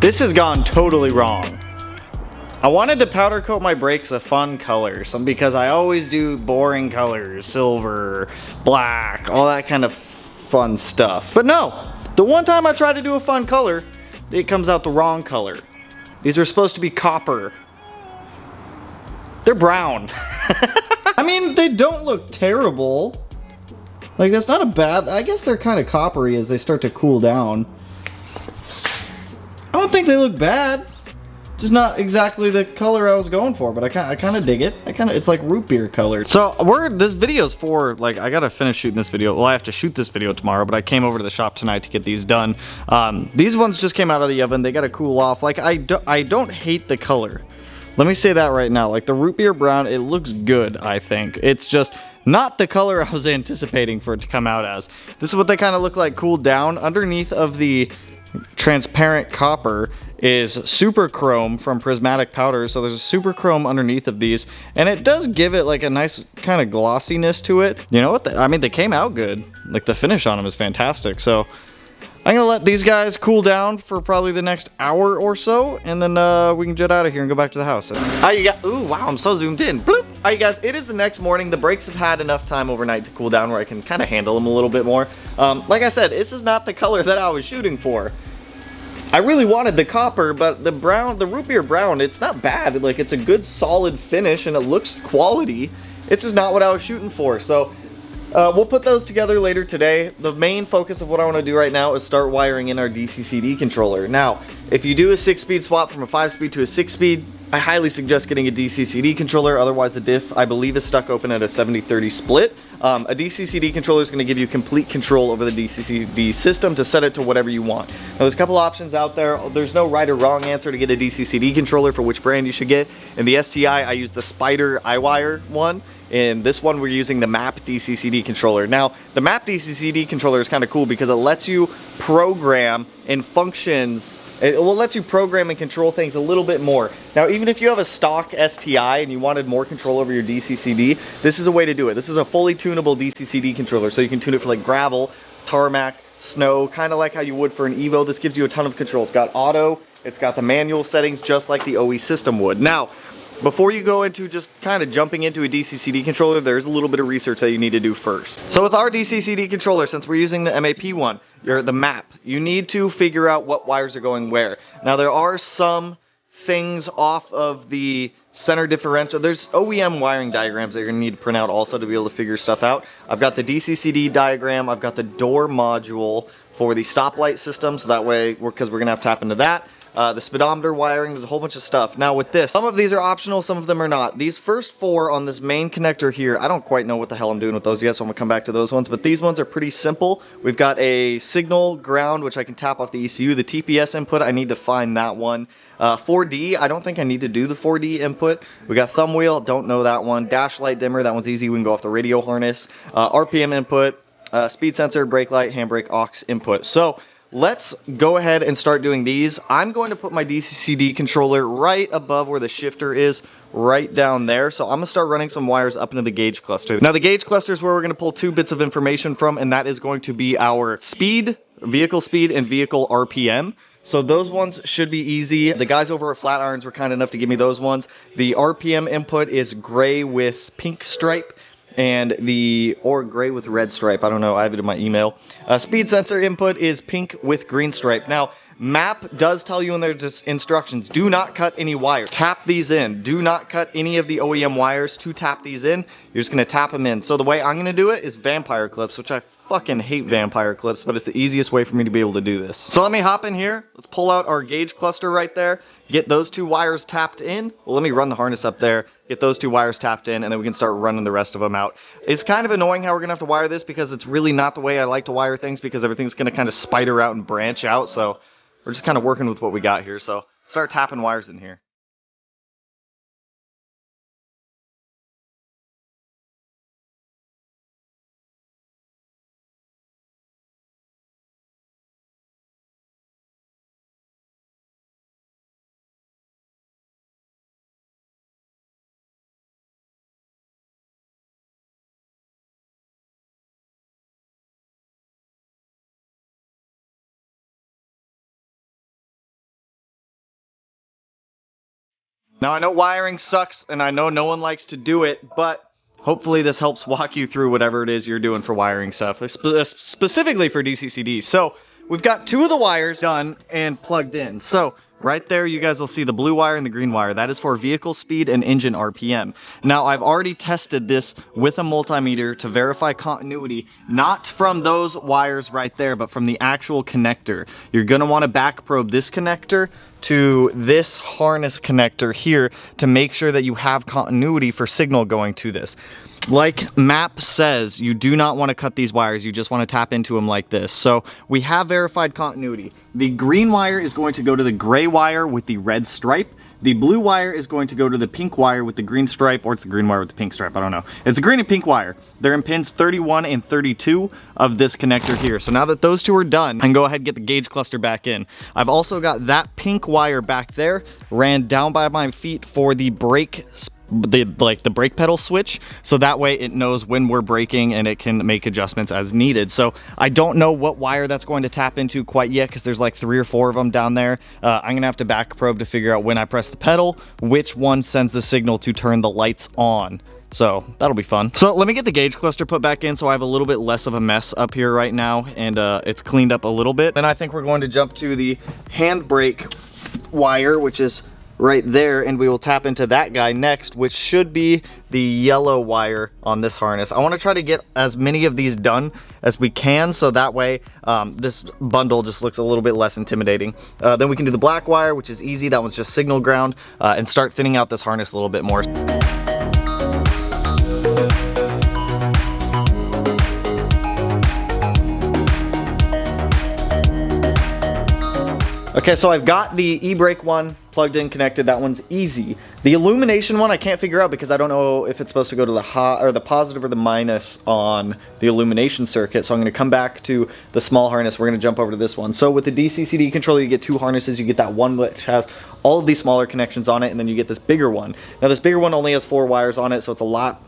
This has gone totally wrong. I wanted to powder coat my brakes a fun color, because I always do boring colors, silver, black, all that kind of fun stuff. But no, the one time I try to do a fun color, it comes out the wrong color. These are supposed to be copper. They're brown. I mean, they don't look terrible. Like, that's not a bad, I guess they're kind of coppery as they start to cool down. I don't think they look bad. Just not exactly the color I was going for, but I kind of dig it. It's like root beer colored. So this video's for, like, I gotta finish shooting this video. Well, I have to shoot this video tomorrow, but I came over to the shop tonight to get these done. These ones just came out of the oven. They gotta cool off. Like, I don't hate the color. Let me say that right now. Like, the root beer brown, it looks good, I think. It's just not the color I was anticipating for it to come out as. This is what they kind of look like cooled down. Underneath of the transparent copper is super chrome from prismatic powder, so there's a super chrome underneath of these, and it does give it like a nice kind of glossiness to it. You know what, I mean, they came out good. Like, the finish on them is fantastic. So I'm gonna let these guys cool down for probably the next hour or so, and then we can jet out of here and go back to the house. Alright, you guys, ooh, wow, I'm so zoomed in. Bloop. Alright, you guys, it is the next morning. The brakes have had enough time overnight to cool down where I can kind of handle them a little bit more. Like I said, this is not the color that I was shooting for. I really wanted the copper, but the brown, the root beer brown, it's not bad. Like, it's a good solid finish and it looks quality. It's just not what I was shooting for. So we'll put those together later today. The main focus of what I want to do right now is start wiring in our DCCD controller. Now, if you do a 6-speed swap from a 5-speed to a 6-speed, I highly suggest getting a DCCD controller. Otherwise, the diff, I believe, is stuck open at a 70-30 split. A DCCD controller is going to give you complete control over the DCCD system to set it to whatever you want. Now, there's a couple options out there. There's no right or wrong answer to get a DCCD controller for which brand you should get. In the STI, I use the Spider iWire one. In this one, we're using the MAP DCCD controller. Now, the MAP DCCD controller is kind of cool because it lets you program and functions. It will let you program and control things a little bit more. Now, even if you have a stock STI and you wanted more control over your DCCD, this is a way to do it. This is a fully tunable DCCD controller, so you can tune it for like gravel, tarmac, snow, kind of like how you would for an Evo. This gives you a ton of control. It's got auto, it's got the manual settings just like the OE system would. Now, before you go into just kind of jumping into a DCCD controller, there's a little bit of research that you need to do first. So with our DCCD controller, since we're using the MAP one, or the MAP, you need to figure out what wires are going where. Now, there are some things off of the center differential. There's OEM wiring diagrams that you're going to need to print out also to be able to figure stuff out. I've got the DCCD diagram. I've got the door module for the stoplight system, so that way, because we're going to have to tap into that. The speedometer wiring, there's a whole bunch of stuff. Now with this, some of these are optional, some of them are not. These first 4 on this main connector here, I don't quite know what the hell I'm doing with those yet, so I'm going to come back to those ones. But these ones are pretty simple. We've got a signal ground, which I can tap off the ECU. The TPS input, I need to find that one. 4D, I don't think I need to do the 4D input. We got thumb wheel, don't know that one. Dash light dimmer, that one's easy. We can go off the radio harness. RPM input, speed sensor, brake light, handbrake, aux input. So let's go ahead and start doing these. I'm going to put my DCCD controller right above where the shifter is, right down there. So I'm going to start running some wires up into the gauge cluster. Now the gauge cluster is where we're going to pull 2 bits of information from, and that is going to be our speed, vehicle speed, and vehicle RPM. So those ones should be easy. The guys over at Flatirons were kind enough to give me those ones. The RPM input is gray with pink stripe, and or gray with red stripe. I don't know, I have it in my email. Speed sensor input is pink with green stripe. Now, MAP does tell you in their instructions, do not cut any wires. Tap these in. Do not cut any of the OEM wires to tap these in. You're just going to tap them in. So the way I'm going to do it is vampire clips, which I fucking hate vampire clips, but it's the easiest way for me to be able to do this. So let me hop in here. Let's pull out our gauge cluster right there. Get those 2 wires tapped in. Well, let me run the harness up there. Get those 2 wires tapped in, and then we can start running the rest of them out. It's kind of annoying how we're going to have to wire this because it's really not the way I like to wire things because everything's going to kind of spider out and branch out. So we're just kind of working with what we got here. So start tapping wires in here. Now I know wiring sucks and I know no one likes to do it, but hopefully this helps walk you through whatever it is you're doing for wiring stuff, specifically for DCCD. So we've got 2 of the wires done and plugged in. So right there, you guys will see the blue wire and the green wire. That is for vehicle speed and engine RPM. Now, I've already tested this with a multimeter to verify continuity, not from those wires right there, but from the actual connector. You're going to want to back probe this connector to this harness connector here to make sure that you have continuity for signal going to this. Like MAP says, you do not want to cut these wires, you just want to tap into them like this. So we have verified continuity. The green wire is going to go to the gray wire with the red stripe. The blue wire is going to go to the pink wire with the green stripe, or it's the green wire with the pink stripe, I don't know. It's the green and pink wire. They're in pins 31 and 32 of this connector here. So now that those 2 are done, I can go ahead and get the gauge cluster back in. I've also got that pink wire back there, ran down by my feet for the brake the brake pedal switch, so that way it knows when we're braking and it can make adjustments as needed. So I don't know what wire that's going to tap into quite yet, because there's like 3 or 4 of them down there. I'm gonna have to back probe to figure out when I press the pedal, which one sends the signal to turn the lights on. So that'll be fun. So let me get the gauge cluster put back in so I have a little bit less of a mess up here right now, and it's cleaned up a little bit. Then I think we're going to jump to the handbrake wire, which is right there, and we will tap into that guy next, which should be the yellow wire on this harness. I want to try to get as many of these done as we can, so that way this bundle just looks a little bit less intimidating. Then we can do the black wire, which is easy. That one's just signal ground, and start thinning out this harness a little bit more. Okay, so I've got the e-brake one plugged in, connected. That one's easy. The illumination one I can't figure out because I don't know if it's supposed to go to the positive or the minus on the illumination circuit. So I'm going to come back to the small harness. We're going to jump over to this one. So with the DCCD controller, you get 2 harnesses. You get that one which has all of these smaller connections on it, and then you get this bigger one. Now this bigger one only has 4 wires on it, so it's a lot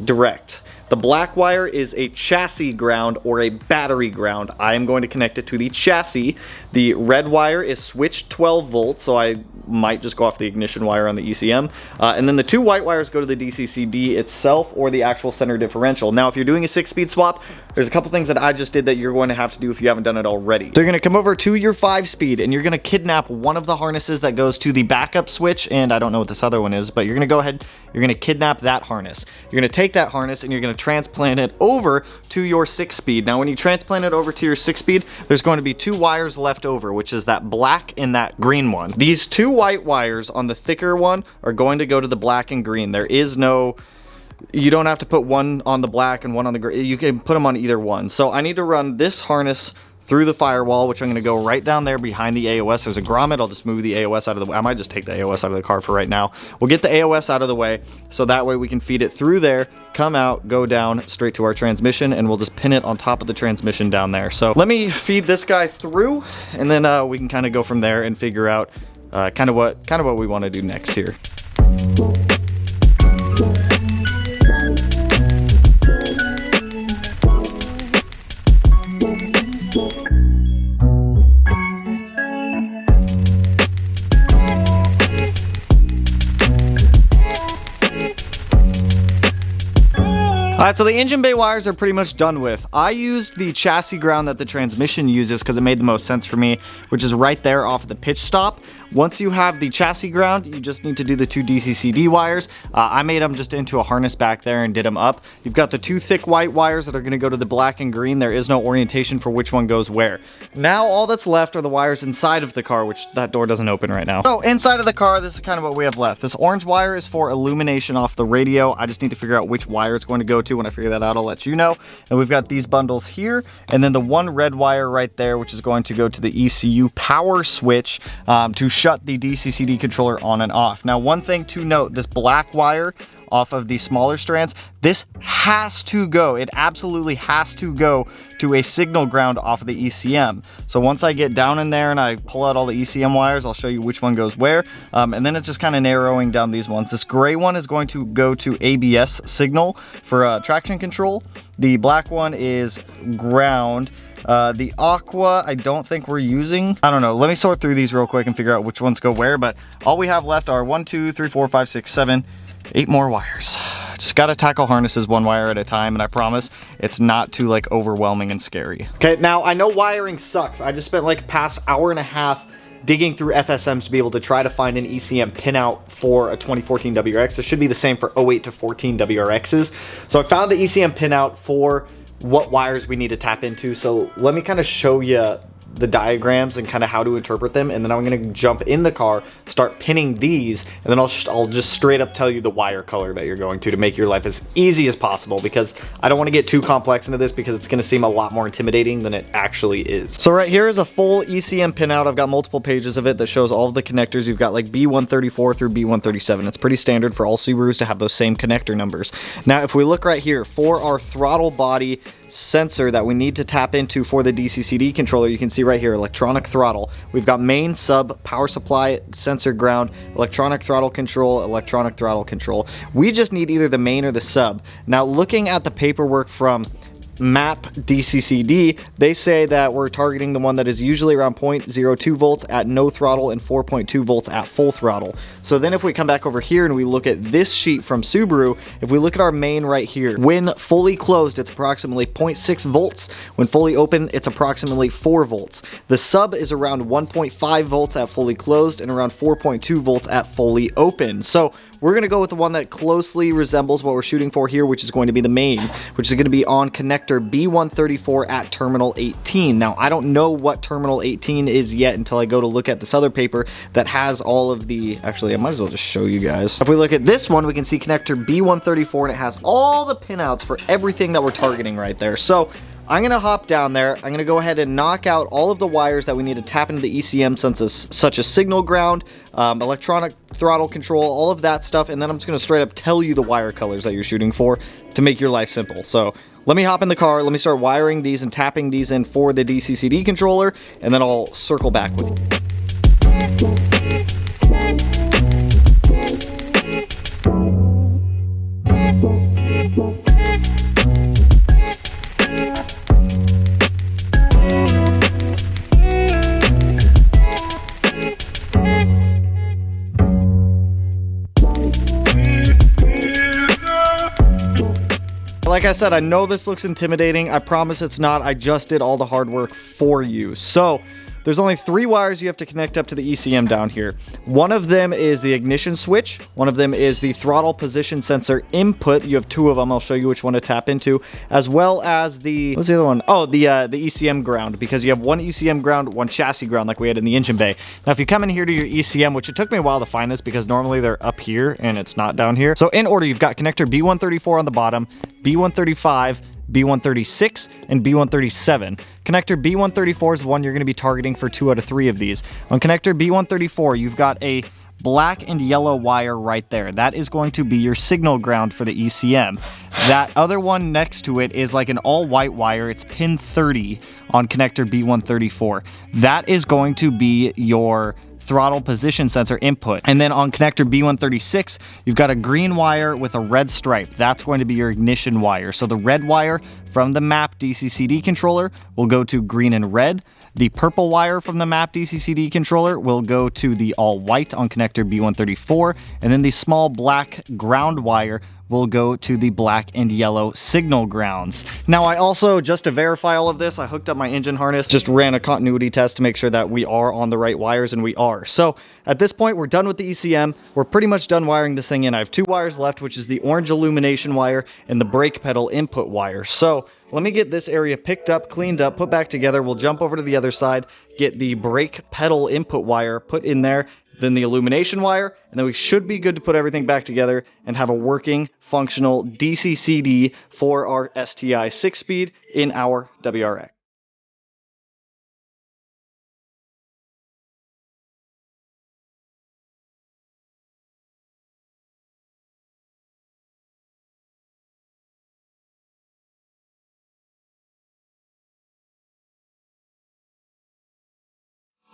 direct. The black wire is a chassis ground or a battery ground. I am going to connect it to the chassis. The red wire is switched 12 volts, so I might just go off the ignition wire on the ECM. And then the 2 white wires go to the DCCD itself or the actual center differential. Now, if you're doing a 6-speed swap, there's a couple things that I just did that you're going to have to do if you haven't done it already. So you're going to come over to your 5-speed, and you're going to kidnap one of the harnesses that goes to the backup switch, and I don't know what this other one is, but you're going to go ahead, you're going to kidnap that harness. You're going to take that harness and you're going to transplant it over to your 6-speed. Now, when you transplant it over to your 6-speed, there's going to be 2 wires left over, which is that black and that green one. These 2 white wires on the thicker one are going to go to the black and green. There is no, you don't have to put one on the black and one on the green. You can put them on either one. So I need to run this harness through the firewall, which I'm going to go right down there behind the AOS. There's a grommet. I'll just move the AOS out of the way. I might just take the AOS out of the car for right now. We'll get the AOS out of the way, so that way we can feed it through there, come out, go down straight to our transmission, and we'll just pin it on top of the transmission down there. So let me feed this guy through, and then we can kind of go from there and figure out kind of what we want to do next here. Alright, so the engine bay wires are pretty much done with. I used the chassis ground that the transmission uses because it made the most sense for me, which is right there off of the pitch stop. Once you have the chassis ground, you just need to do the 2 DCCD wires. I made them just into a harness back there and did them up. You've got the 2 thick white wires that are going to go to the black and green. There is no orientation for which one goes where. Now all that's left are the wires inside of the car, which that door doesn't open right now. So inside of the car, this is kind of what we have left. This orange wire is for illumination off the radio. I just need to figure out which wire it's going to go to. When I figure that out, I'll let you know. And we've got these bundles here, and then the 1 red wire right there, which is going to go to the ECU power switch to shut the DCCD controller on and off. Now, one thing to note, this black wire off of the smaller strands. This has to go, it absolutely has to go to a signal ground off of the ECM. So once I get down in there and I pull out all the ECM wires, I'll show you which one goes where. And then it's just kind of narrowing down these ones. This gray one is going to go to ABS signal for traction control. The black one is ground. The aqua, I don't think we're using. I don't know. Let me sort through these real quick and figure out which ones go where. But all we have left are 1, 2, 3, 4, 5, 6, 7, 8 more wires. Just gotta tackle harnesses one wire at a time, and I promise it's not too like overwhelming and scary. Okay, now I know wiring sucks. I just spent like past hour and a half digging through FSMs to be able to try to find an ECM pinout for a 2014 WRX. It should be the same for 08 to 14 WRXs. So I found the ECM pinout for what wires we need to tap into. So let me kind of show you the diagrams and kind of how to interpret them, and then I'm going to jump in the car, start pinning these, and then I'll just straight up tell you the wire color that you're going to make your life as easy as possible, because I don't want to get too complex into this because it's going to seem a lot more intimidating than it actually is. So right here is a full ECM pinout. I've got multiple pages of it that shows all of the connectors. You've got like B134 through B137. It's pretty standard for all Subarus to have those same connector numbers. Now if we look right here for our throttle body sensor that we need to tap into for the DCCD controller, you can see right here, electronic throttle. We've got main, sub, power supply, sensor, ground, electronic throttle control, electronic throttle control. We just need either the main or the sub. Now looking at the paperwork from MAP DCCD, they say that we're targeting the one that is usually around 0.02 volts at no throttle and 4.2 volts at full throttle. So then if we come back over here and we look at this sheet from Subaru, if we look at our main right here, when fully closed, it's approximately 0.6 volts. When fully open, it's approximately 4 volts. The sub is around 1.5 volts at fully closed and around 4.2 volts at fully open. So we're going to go with the one that closely resembles what we're shooting for here, which is going to be the main, which is going to be on connector B134 at terminal 18. Now, I don't know what terminal 18 is yet until I go to look at this other paper that has all of the, actually, I might as well just show you guys. If we look at this one, we can see connector B134, and it has all the pinouts for everything that we're targeting right there. So I'm going to hop down there. I'm going to go ahead and knock out all of the wires that we need to tap into the ECM, such as signal ground, electronic throttle control, all of that stuff. And then I'm just going to straight up tell you the wire colors that you're shooting for to make your life simple. So let me hop in the car. Let me start wiring these and tapping these in for the DCCD controller, and then I'll circle back with you. Like I said, I know this looks intimidating. I promise it's not. I just did all the hard work for you. So there's only 3 wires you have to connect up to the ECM down here. One of them is the ignition switch. One of them is the throttle position sensor input. You have 2 of them. I'll show you which one to tap into, as well as the, what's the other one? Oh, the ECM ground, because you have 1 ECM ground, 1 chassis ground like we had in the engine bay. Now, if you come in here to your ECM, which it took me a while to find this because normally they're up here and it's not down here. So in order, you've got connector B134 on the bottom, B135, B136, and B137. Connector B134 is the one you're going to be targeting for 2 out of 3 of these. On connector B134, you've got a black and yellow wire right there. That is going to be your signal ground for the ECM. That other one next to it is like an all-white wire. It's pin 30 on connector B134. That is going to be your throttle position sensor input. And then on connector B136, you've got a green wire with a red stripe. That's going to be your ignition wire. So the red wire from the MAP DCCD controller will go to green and red. The purple wire from the MAP DCCD controller will go to the all white on connector B134. And then the small black ground wire will go to the black and yellow signal grounds. Now, I also, just to verify all of this, I hooked up my engine harness, just ran a continuity test to make sure that we are on the right wires, and we are. So at this point, we're done with the ECM. We're pretty much done wiring this thing in. I have 2 wires left, which is the orange illumination wire and the brake pedal input wire. So let me get this area picked up, cleaned up, put back together. We'll jump over to the other side, get the brake pedal input wire put in there, then the illumination wire, and then we should be good to put everything back together and have a working, functional DCCD for our STI 6-speed in our WRX.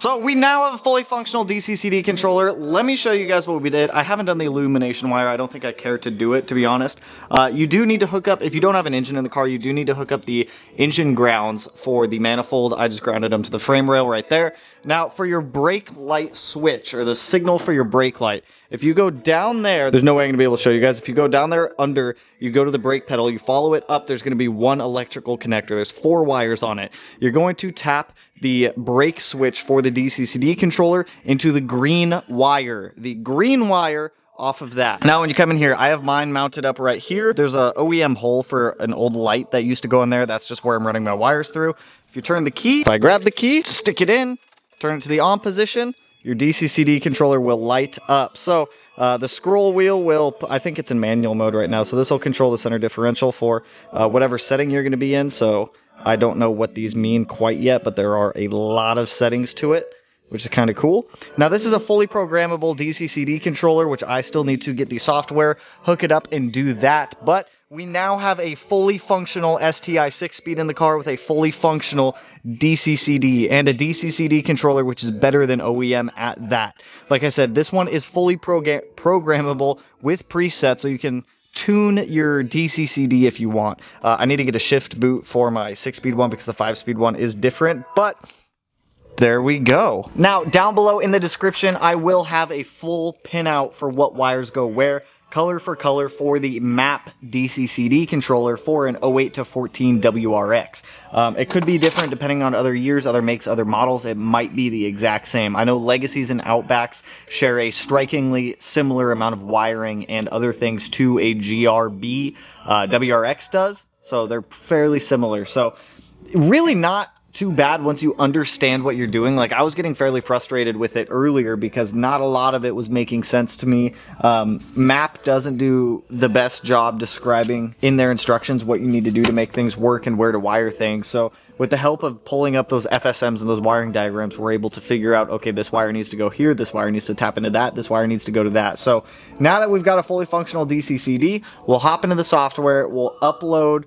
So we now have a fully functional DCCD controller. Let me show you guys what we did. I haven't done the illumination wire. I don't think I care to do it, to be honest. You do need to hook up, if you don't have an engine in the car, you do need to hook up the engine grounds for the manifold. I just grounded them to the frame rail right there. Now, for your brake light switch, or the signal for your brake light, if you go down there, there's no way I'm going to be able to show you guys. If you go down there under, you go to the brake pedal, you follow it up, there's going to be one electrical connector. There's 4 wires on it. You're going to tap the brake switch for the DCCD controller into the green wire. The green wire off of that. Now when you come in here, I have mine mounted up right here. There's a OEM hole for an old light that used to go in there. That's just where I'm running my wires through. If you turn the key, if I grab the key, stick it in, turn it to the on position, your DCCD controller will light up. So the scroll wheel will, I think it's in manual mode right now, so this will control the center differential for whatever setting you're going to be in. So I don't know what these mean quite yet, but there are a lot of settings to it, which is kind of cool. Now this is a fully programmable DCCD controller, which I still need to get the software, hook it up, and do that. But we now have a fully functional STI 6-speed in the car with a fully functional DCCD and a DCCD controller, which is better than OEM at that. Like I said, this one is fully programmable with presets, so you can tune your DCCD if you want. I need to get a shift boot for my 6-speed one because the 5-speed one is different, but there we go. Now, down below in the description, I will have a full pinout for what wires go where, color for color, for the MAP DCCD controller for an 08 to 14 WRX. It could be different depending on other years, other makes, other models. It might be the exact same. I know Legacies and Outbacks share a strikingly similar amount of wiring and other things to a GRB WRX does, so they're fairly similar. So really not too bad once you understand what you're doing. Like, I was getting fairly frustrated with it earlier because not a lot of it was making sense to me. MAP doesn't do the best job describing in their instructions what you need to do to make things work and where to wire things. So with the help of pulling up those FSMs and those wiring diagrams, we're able to figure out, okay, this wire needs to go here, this wire needs to tap into that, this wire needs to go to that. So now that we've got a fully functional DCCD, we'll hop into the software, we'll upload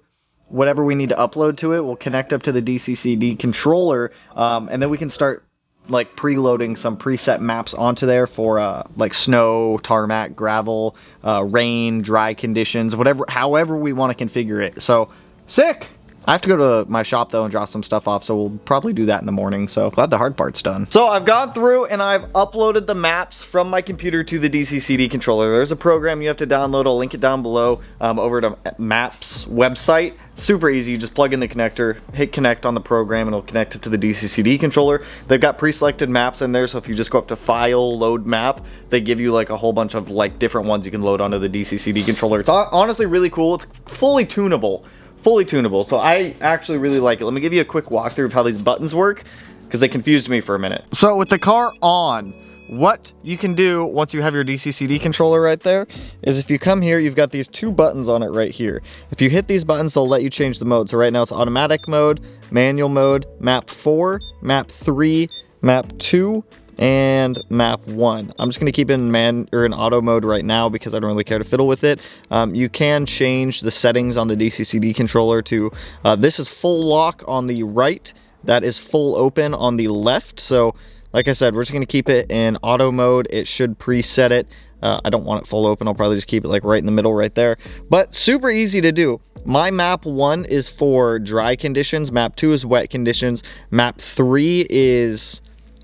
whatever we need to upload to it, we'll connect up to the DCCD controller, and then we can start like preloading some preset maps onto there for like snow, tarmac, gravel, rain, dry conditions, whatever, however we want to configure it. So sick! I have to go to my shop though and drop some stuff off, so we'll probably do that in the morning. So glad the hard part's done. So I've gone through and I've uploaded the maps from my computer to the DCCD controller. There's a program you have to download. I'll link it down below over to MAP's website. Super easy. You just plug in the connector, hit connect on the program, and it'll connect it to the DCCD controller. They've got pre-selected maps in there, so if you just go up to File, Load Map, they give you like a whole bunch of like different ones you can load onto the DCCD controller. It's honestly really cool. It's fully tunable. Fully tunable, so I actually really like it. Let me give you a quick walkthrough of how these buttons work, because they confused me for a minute. So with the car on, what you can do once you have your DCCD controller right there is if you come here, you've got these 2 buttons on it right here. If you hit these buttons, they'll let you change the mode. So right now it's automatic mode, manual mode, map 4, map 3, map 2, and map 1. I'm just going to keep it in auto mode right now because I don't really care to fiddle with it. You can change the settings on the DCCD controller to this is full lock on the right, that is full open on the left. So like I said, we're just going to keep it in auto mode. It should preset it. I don't want it full open. I'll probably just keep it like right in the middle right there, but super easy to do. My map 1 is for dry conditions, map 2 is wet conditions, map 3 is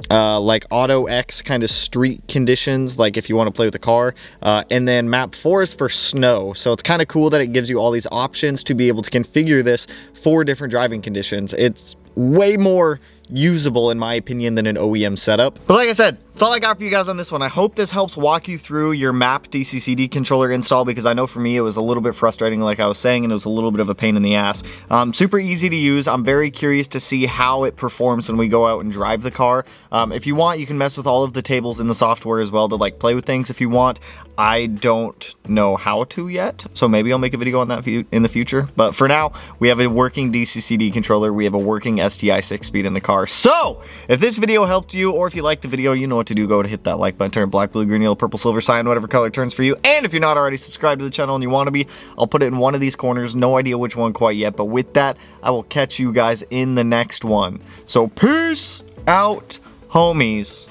like auto X kind of street conditions, like if you want to play with the car, and then map 4 is for snow. So it's kind of cool that it gives you all these options to be able to configure this for different driving conditions. It's way more usable in my opinion than an OEM setup. But like I said, that's all I got for you guys on this one. I hope this helps walk you through your MAP DCCD controller install, because I know for me it was a little bit frustrating like I was saying, and it was a little bit of a pain in the ass. Super easy to use. I'm very curious to see how it performs when we go out and drive the car. If you want, you can mess with all of the tables in the software as well to like play with things if you want. I don't know how to yet, so maybe I'll make a video on that in the future. But for now, we have a working DCCD controller. We have a working STI 6-speed in the car. So if this video helped you, or if you liked the video, you know what to do. Go to hit that like button, turn black, blue, green, yellow, purple, silver sign, whatever color it turns for you. And if you're not already subscribed to the channel and you want to be, I'll put it in one of these corners. No idea which one quite yet, but with that, I will catch you guys in the next one. So peace out. homies.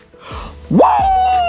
Whoa!